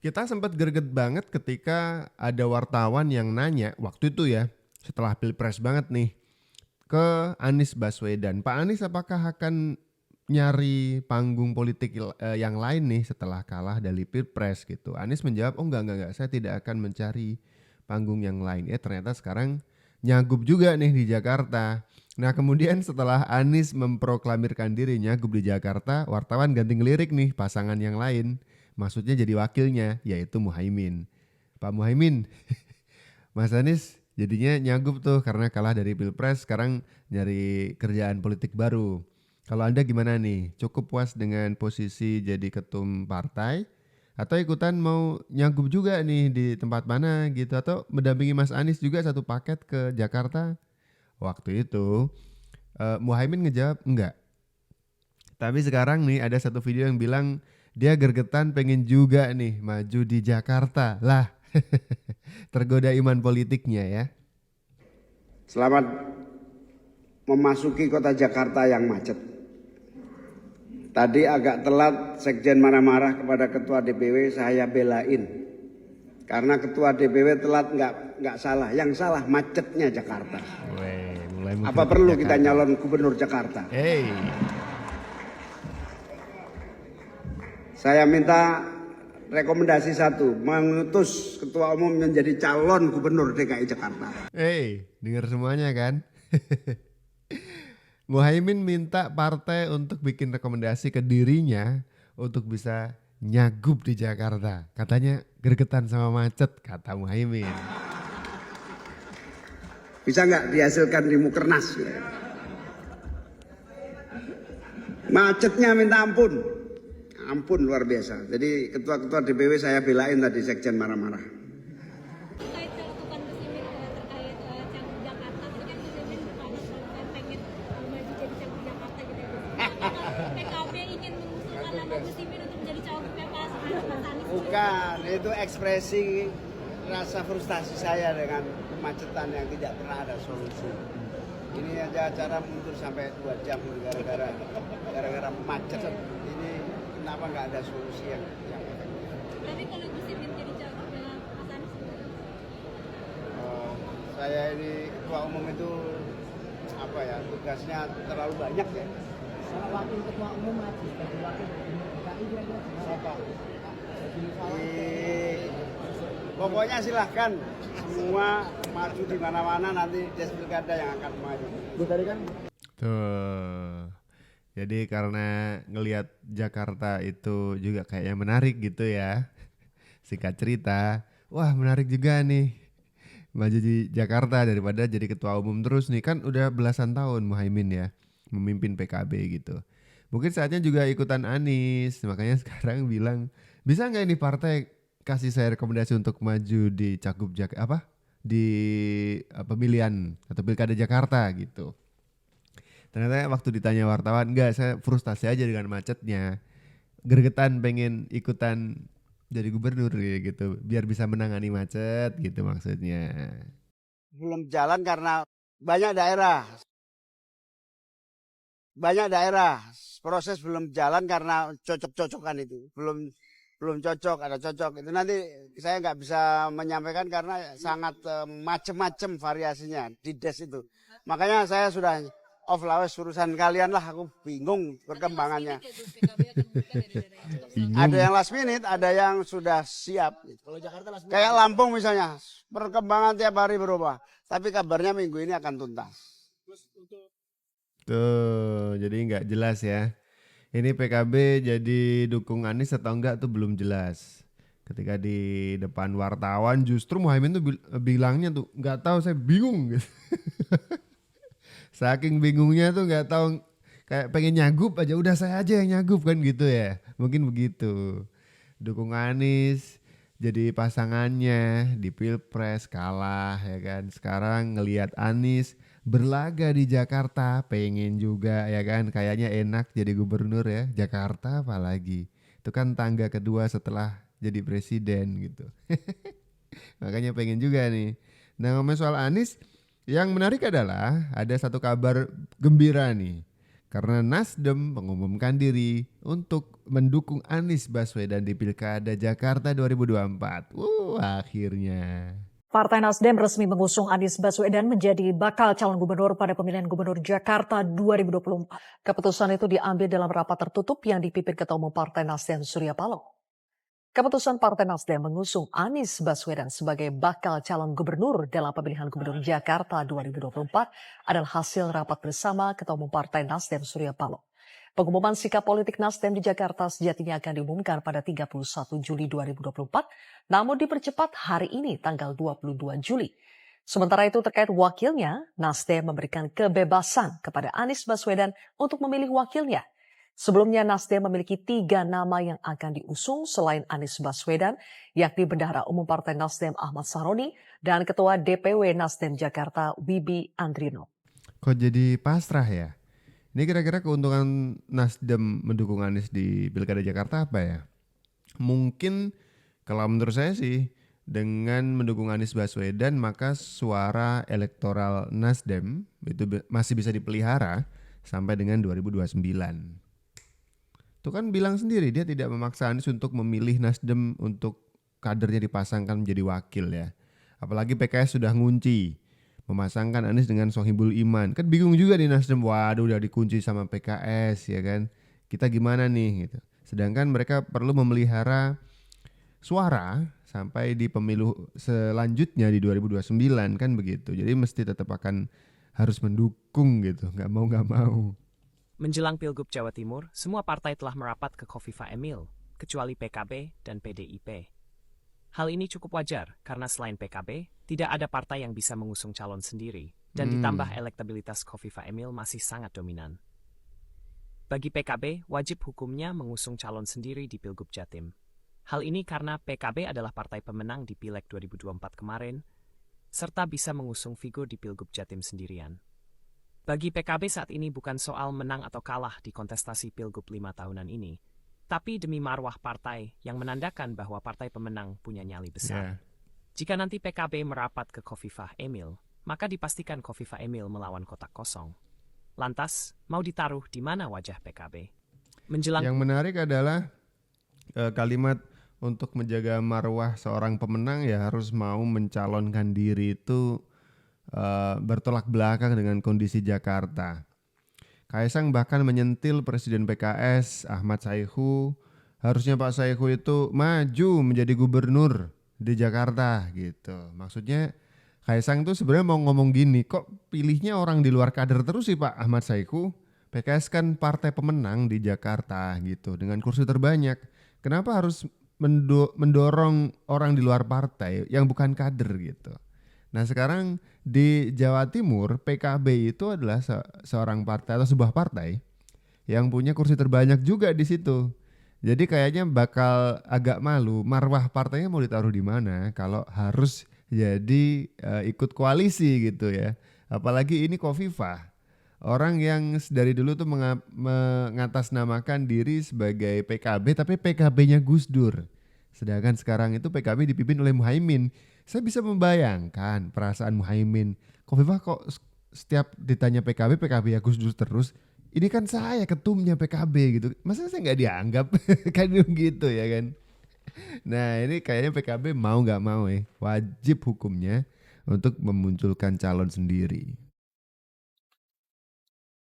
Kita sempat greget banget ketika ada wartawan yang nanya waktu itu ya, setelah Pilpres banget nih, ke Anies Baswedan. Pak Anies apakah akan nyari panggung politik yang lain nih setelah kalah dari Pilpres gitu. Anies menjawab, "Oh enggak, saya tidak akan mencari panggung yang lain." Ternyata sekarang nyagup juga nih di Jakarta. Nah, kemudian setelah Anies memproklamirkan diri nyagup di Jakarta, wartawan ganti ngelirik nih pasangan yang lain. Maksudnya jadi wakilnya, yaitu Muhaimin. Pak Muhaimin, Mas Anies jadinya nyagup tuh karena kalah dari Pilpres, sekarang nyari kerjaan politik baru. Kalau Anda gimana nih? Cukup puas dengan posisi jadi ketum partai? Atau ikutan mau nyagup juga nih di tempat mana gitu? Atau mendampingi Mas Anies juga satu paket ke Jakarta? Waktu itu Muhaimin ngejawab enggak. Tapi sekarang nih ada satu video yang bilang dia gergetan pengen juga nih maju di Jakarta. Lah, tergoda iman politiknya ya. Selamat memasuki kota Jakarta yang macet. Tadi agak telat Sekjen marah-marah kepada Ketua DPW, saya belain. Karena Ketua DPW telat nggak salah, yang salah macetnya Jakarta. Mulai Apa perlu Jakarta. kita nyalon gubernur Jakarta? Saya minta rekomendasi satu, mengutus Ketua Umum menjadi calon gubernur DKI Jakarta. Dengar semuanya kan? Muhaimin minta partai untuk bikin rekomendasi ke dirinya untuk bisa nyagup di Jakarta. Katanya gregetan sama macet, kata Muhaimin. Bisa nggak dihasilkan di Mukernas? Macetnya minta ampun. Ampun luar biasa. Jadi ketua-ketua DPW saya belain tadi Sekjen marah-marah. Terkait catatan Gus Imin terkait Cagup Jakarta, itu kan Gus Imin pengen maju jadi Cagup Jakarta gitu ya. Apakah PKB ingin mengusulkan nama Gus Imin untuk menjadi cawagupnya Mas Anies? Bukan, itu ekspresi rasa frustasi saya dengan kemacetan yang tidak pernah ada solusi. Ini aja acara mundur sampai 2 jam gara-gara macet. Ini kenapa nggak ada solusi yang efektif? Tapi kalau Gus Imin jadi cawagupnya Mas Anies, Saya ini ketua umum itu apa ya, tugasnya terlalu banyak ya. Wakil ketua umum maju sebagai wakil gubernur DKI kira-kira siapa? Pokoknya silahkan semua maju di mana-mana, nanti Des Pilkada yang akan maju. Tuh. Jadi karena ngelihat Jakarta itu juga kayaknya menarik gitu ya. Singkat cerita, wah menarik juga nih maju di Jakarta daripada jadi ketua umum terus nih. Kan udah belasan tahun Muhaimin ya memimpin PKB gitu. Mungkin saatnya juga ikutan Anies. Makanya sekarang bilang, bisa nggak ini partai kasih saya rekomendasi untuk maju di Cagup di pemilihan atau Pilkada Jakarta gitu. Ternyata waktu ditanya wartawan, enggak, saya frustasi aja dengan macetnya. Gregetan pengen ikutan jadi gubernur gitu, biar bisa menangani macet gitu maksudnya. Belum jalan karena banyak daerah proses belum jalan karena cocok-cocokan itu. Belum cocok, ada cocok. Itu nanti saya nggak bisa menyampaikan karena sangat macem-macem variasinya di DES itu. Makanya saya sudah off lawes urusan kalian lah, aku bingung perkembangannya. Ada yang last minute, ada yang sudah siap. Kalau Jakarta last minute. Kayak Lampung misalnya, perkembangan tiap hari berubah. Tapi kabarnya minggu ini akan tuntas. Tuh, jadi nggak jelas ya. Ini PKB jadi dukung Anies atau enggak tuh belum jelas. Ketika di depan wartawan justru Muhaimin tuh bilangnya tuh nggak tahu, saya bingung gitu. Saking bingungnya tuh nggak tahu, kayak pengen nyagup aja, udah saya aja yang nyagup kan gitu ya. Mungkin begitu. Dukung Anies jadi pasangannya di Pilpres kalah ya kan. Sekarang ngelihat Anies berlaga di Jakarta pengen juga ya kan. Kayaknya enak jadi gubernur ya. Jakarta apalagi. Itu kan tangga kedua setelah jadi presiden gitu. Makanya pengen juga nih. Nah, ngomongin soal Anies, yang menarik adalah ada satu kabar gembira nih. karena Nasdem mengumumkan diri untuk mendukung Anies Baswedan di Pilkada Jakarta 2024. Akhirnya. Partai Nasdem resmi mengusung Anies Baswedan menjadi bakal calon gubernur pada pemilihan gubernur Jakarta 2024. Keputusan itu diambil dalam rapat tertutup yang dipimpin Ketua Umum Partai Nasdem Surya Paloh. Keputusan Partai Nasdem mengusung Anies Baswedan sebagai bakal calon gubernur dalam pemilihan gubernur Jakarta 2024 adalah hasil rapat bersama Ketua Umum Partai Nasdem Surya Paloh. Pengumuman sikap politik Nasdem di Jakarta sejatinya akan diumumkan pada 31 Juli 2024, namun dipercepat hari ini tanggal 22 Juli. Sementara itu terkait wakilnya, Nasdem memberikan kebebasan kepada Anies Baswedan untuk memilih wakilnya. Sebelumnya Nasdem memiliki 3 nama yang akan diusung selain Anies Baswedan, yakni Bendahara Umum Partai Nasdem Ahmad Saroni dan Ketua DPW Nasdem Jakarta Wibi Andrino. Kok jadi pasrah ya? Ini kira-kira keuntungan Nasdem mendukung Anies di Pilkada Jakarta apa ya? Mungkin kalau menurut saya sih dengan mendukung Anies Baswedan maka suara elektoral Nasdem itu masih bisa dipelihara sampai dengan 2029. Itu kan bilang sendiri dia tidak memaksa Anies untuk memilih Nasdem untuk kadernya dipasangkan menjadi wakil ya. Apalagi PKS sudah ngunci memasangkan Anies dengan Sohibul Iman. Kan bingung juga di Nasdem, waduh udah dikunci sama PKS ya kan. Kita gimana nih gitu. Sedangkan mereka perlu memelihara suara sampai di pemilu selanjutnya di 2029 kan begitu. Jadi mesti tetap akan harus mendukung gitu, nggak mau. Menjelang Pilgub Jawa Timur, semua partai telah merapat ke Khofifah Emil, kecuali PKB dan PDIP. Hal ini cukup wajar karena selain PKB, tidak ada partai yang bisa mengusung calon sendiri, dan ditambah elektabilitas Khofifah Emil masih sangat dominan. Bagi PKB, wajib hukumnya mengusung calon sendiri di Pilgub Jatim. Hal ini karena PKB adalah partai pemenang di Pileg 2024 kemarin, serta bisa mengusung figur di Pilgub Jatim sendirian. Bagi PKB saat ini bukan soal menang atau kalah di kontestasi Pilgub 5 tahunan ini, tapi demi marwah partai yang menandakan bahwa partai pemenang punya nyali besar. Jika nanti PKB merapat ke Khofifah Emil, maka dipastikan Khofifah Emil melawan kotak kosong. Lantas, mau ditaruh di mana wajah PKB? Yang menarik adalah kalimat untuk menjaga marwah seorang pemenang ya harus mau mencalonkan diri itu bertolak belakang dengan kondisi Jakarta. Kaisang bahkan menyentil Presiden PKS Ahmad Saihu, harusnya Pak Saihu itu maju menjadi gubernur di Jakarta gitu. Maksudnya Kaisang tuh sebenarnya mau ngomong gini, kok pilihnya orang di luar kader terus sih Pak Ahmad Saihu? PKS kan partai pemenang di Jakarta gitu dengan kursi terbanyak. Kenapa harus mendorong orang di luar partai yang bukan kader gitu? Nah sekarang di Jawa Timur PKB itu adalah seorang partai atau sebuah partai yang punya kursi terbanyak juga di situ. Jadi kayaknya bakal agak malu marwah partainya mau ditaruh di mana kalau harus jadi ikut koalisi gitu ya. Apalagi ini Khofifah, orang yang dari dulu tuh mengatasnamakan diri sebagai PKB tapi PKB-nya Gus Dur. Sedangkan sekarang itu PKB dipimpin oleh Muhaimin. Saya bisa membayangkan perasaan Muhaimin. Khofifah kok setiap ditanya PKB ya Gus Dur terus. Ini kan saya ketumnya PKB gitu. Masa saya nggak dianggap? Kan gitu ya kan. Nah ini kayaknya PKB mau nggak mau wajib hukumnya untuk memunculkan calon sendiri.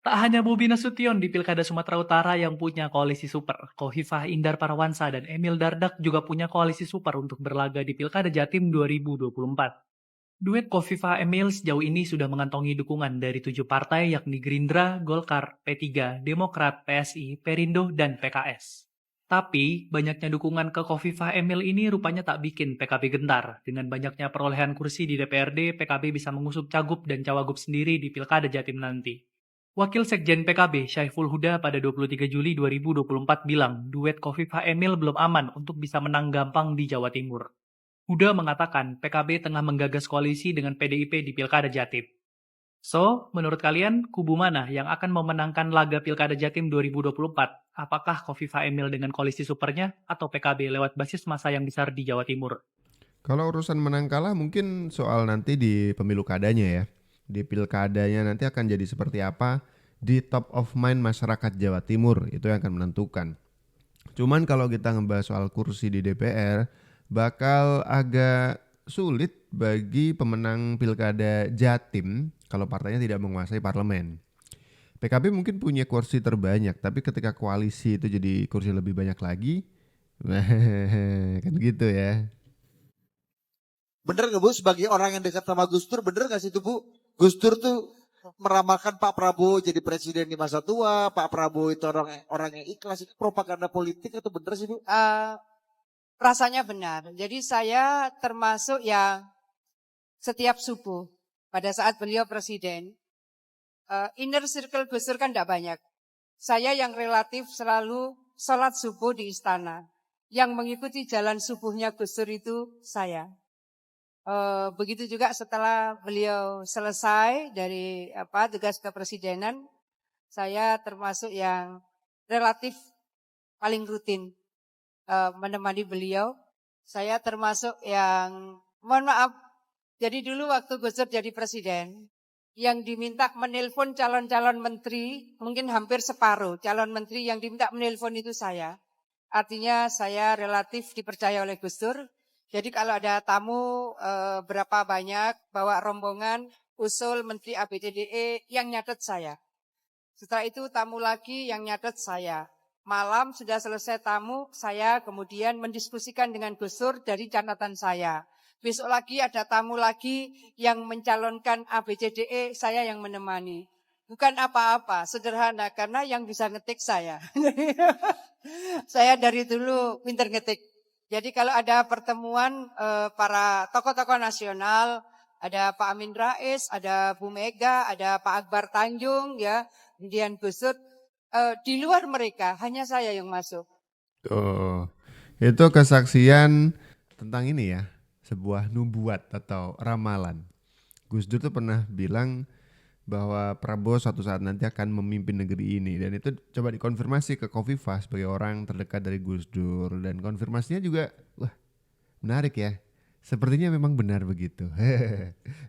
Tak hanya Bobi Nasution di Pilkada Sumatera Utara yang punya koalisi super, Khofifah Indar Parawansa dan Emil Dardak juga punya koalisi super untuk berlaga di Pilkada Jatim 2024. Duet Khofifah Emil sejauh ini sudah mengantongi dukungan dari 7 partai yakni Gerindra, Golkar, P3, Demokrat, PSI, Perindo, dan PKS. Tapi, banyaknya dukungan ke Khofifah Emil ini rupanya tak bikin PKB gentar. Dengan banyaknya perolehan kursi di DPRD, PKB bisa mengusung cagup dan cawagup sendiri di Pilkada Jatim nanti. Wakil Sekjen PKB, Syaiful Huda pada 23 Juli 2024 bilang duet Khofifah Emil belum aman untuk bisa menang gampang di Jawa Timur. Huda mengatakan PKB tengah menggagas koalisi dengan PDIP di Pilkada Jatim. So, menurut kalian, kubu mana yang akan memenangkan laga Pilkada Jatim 2024? Apakah Khofifah Emil dengan koalisi supernya atau PKB lewat basis massa yang besar di Jawa Timur? Kalau urusan menang kalah mungkin soal nanti di pemilu kadanya ya. Di pilkadanya nanti akan jadi seperti apa. di top of mind masyarakat Jawa Timur, itu yang akan menentukan. Cuman kalau kita ngebahas soal kursi di DPR, bakal agak sulit bagi pemenang pilkada Jatim kalau partainya tidak menguasai parlemen. PKB mungkin punya kursi terbanyak, tapi ketika koalisi itu jadi kursi lebih banyak lagi, kan gitu ya. Bener nggak Bu, sebagai orang yang dekat sama Gus Dur, bener nggak sih itu Bu? Gus Dur tuh meramalkan Pak Prabowo jadi presiden di masa tua, Pak Prabowo itu orang yang ikhlas, itu propaganda politik atau bener sih Bu? Rasanya benar. Jadi saya termasuk yang setiap subuh pada saat beliau presiden, inner circle Gus Dur kan tidak banyak. Saya yang relatif selalu sholat subuh di istana. Yang mengikuti jalan subuhnya Gus Dur itu saya. Begitu juga setelah beliau selesai dari tugas kepresidenan, saya termasuk yang relatif paling rutin menemani beliau. Saya termasuk yang, mohon maaf, jadi dulu waktu Gus Dur jadi presiden, yang diminta menelpon calon-calon menteri, mungkin hampir separuh calon menteri yang diminta menelpon itu saya. Artinya saya relatif dipercaya oleh Gus Dur. Jadi kalau ada tamu berapa banyak, bawa rombongan, usul menteri ABCDE, yang nyatet saya. Setelah itu tamu lagi yang nyatet saya. Malam sudah selesai tamu, saya kemudian mendiskusikan dengan Gus Dur dari catatan saya. Besok lagi ada tamu lagi yang mencalonkan ABCDE, saya yang menemani. Bukan apa-apa, sederhana, karena yang bisa ngetik saya. Saya dari dulu pinter ngetik. Jadi kalau ada pertemuan para tokoh-tokoh nasional, ada Pak Amin Rais, ada Bu Mega, ada Pak Akbar Tanjung, ya, kemudian Gus Dur, di luar mereka hanya saya yang masuk. Tuh, itu kesaksian tentang ini ya, sebuah nubuat atau ramalan. Gus Dur tuh pernah bilang bahwa Prabowo suatu saat nanti akan memimpin negeri ini, dan itu coba dikonfirmasi ke Khofifah sebagai orang terdekat dari Gus Dur, dan konfirmasinya juga wah menarik ya, sepertinya memang benar begitu.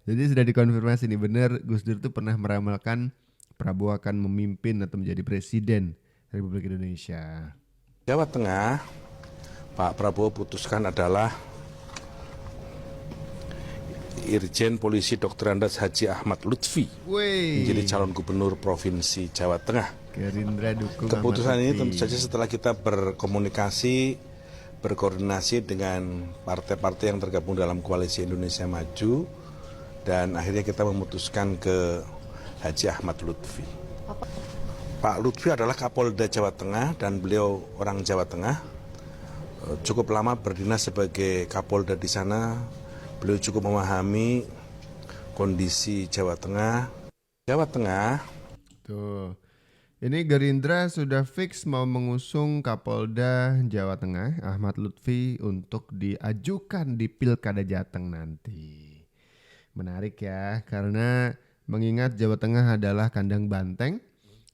Jadi sudah dikonfirmasi nih, benar Gus Dur tuh pernah meramalkan Prabowo akan memimpin atau menjadi presiden Republik Indonesia. Jawa Tengah, Pak Prabowo putuskan adalah Irjen Polisi Dr. Andes Haji Ahmad Lutfi menjadi calon gubernur Provinsi Jawa Tengah. Gerindra dukung. Keputusan ini tentu saja setelah kita berkoordinasi dengan partai-partai yang tergabung dalam Koalisi Indonesia Maju, dan akhirnya kita memutuskan ke Haji Ahmad Lutfi. Pak Lutfi adalah Kapolda Jawa Tengah dan beliau orang Jawa Tengah. Cukup lama berdinas sebagai Kapolda di sana. Beliau cukup memahami kondisi Jawa Tengah. Jawa Tengah. Tuh, ini Gerindra sudah fix mau mengusung Kapolda Jawa Tengah Ahmad Lutfi untuk diajukan di Pilkada Jateng nanti. Menarik ya, karena mengingat Jawa Tengah adalah kandang banteng,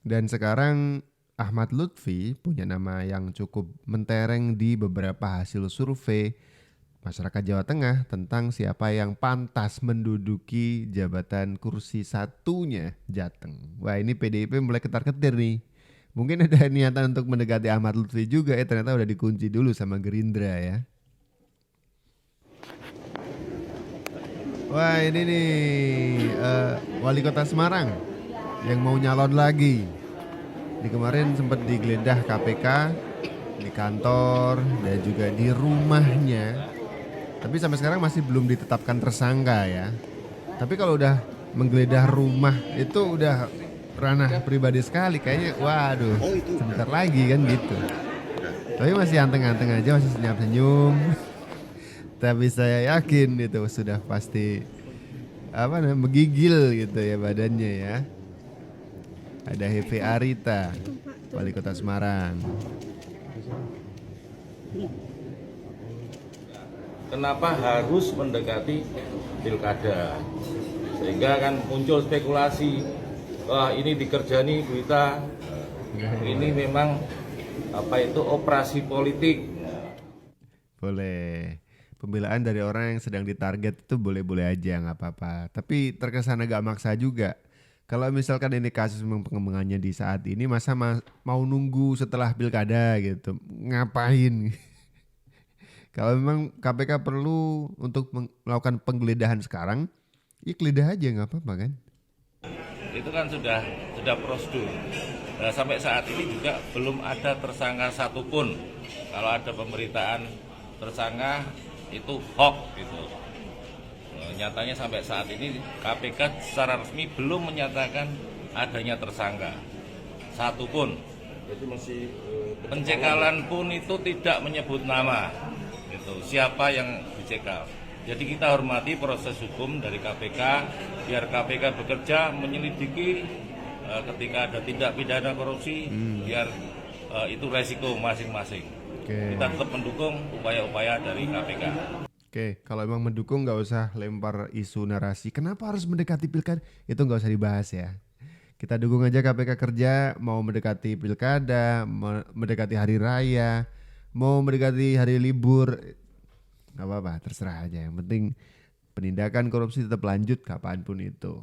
dan sekarang Ahmad Lutfi punya nama yang cukup mentereng di beberapa hasil survei masyarakat Jawa Tengah tentang siapa yang pantas menduduki jabatan kursi satunya Jateng. Wah, ini PDIP mulai ketar-ketir nih. Mungkin ada niatan untuk mendekati Ahmad Lutfi juga ya, ternyata udah dikunci dulu sama Gerindra ya. Wah, ini nih Wali Kota Semarang yang mau nyalon lagi. Di kemarin sempat digeledah KPK di kantor dan juga di rumahnya. Tapi sampai sekarang masih belum ditetapkan tersangka ya. Tapi kalau udah menggeledah rumah itu udah ranah pribadi sekali kayaknya. Waduh, sebentar lagi kan gitu. Tapi masih anteng-anteng aja, masih senyum-senyum. Tapi saya yakin itu sudah pasti menggigil gitu ya badannya ya. Ada Hefe Arita, Wali Kota Semarang. Kenapa harus mendekati pilkada? Sehingga kan muncul spekulasi, wah ini dikerjani Bu Ita, ini memang operasi politik. Boleh. Pembelaan dari orang yang sedang ditarget itu boleh-boleh aja, nggak apa-apa. Tapi terkesan agak maksa juga. Kalau misalkan ini kasus memang pengembangannya di saat ini, masa mau nunggu setelah pilkada gitu, ngapain? Kalau memang KPK perlu untuk melakukan penggeledahan sekarang, ya geledah aja nggak apa-apa kan? Itu kan sudah prosedur. Nah, sampai saat ini juga belum ada tersangka satupun. Kalau ada pemberitaan tersangka itu hoax gitu. Nyatanya sampai saat ini KPK secara resmi belum menyatakan adanya tersangka satupun. Pencekalan pun itu tidak menyebut nama, gitu. Siapa yang dicekal. Jadi kita hormati proses hukum dari KPK, biar KPK bekerja menyelidiki ketika ada tindak pidana korupsi, biar itu resiko masing-masing. Kita tetap mendukung upaya-upaya dari KPK. Oke, kalau emang mendukung nggak usah lempar isu narasi. Kenapa harus mendekati pilkada? Itu nggak usah dibahas ya. Kita dukung aja KPK kerja, mau mendekati pilkada, mendekati hari raya, mau mendekati hari libur, nggak apa-apa, terserah aja. Yang penting penindakan korupsi tetap lanjut kapanpun itu.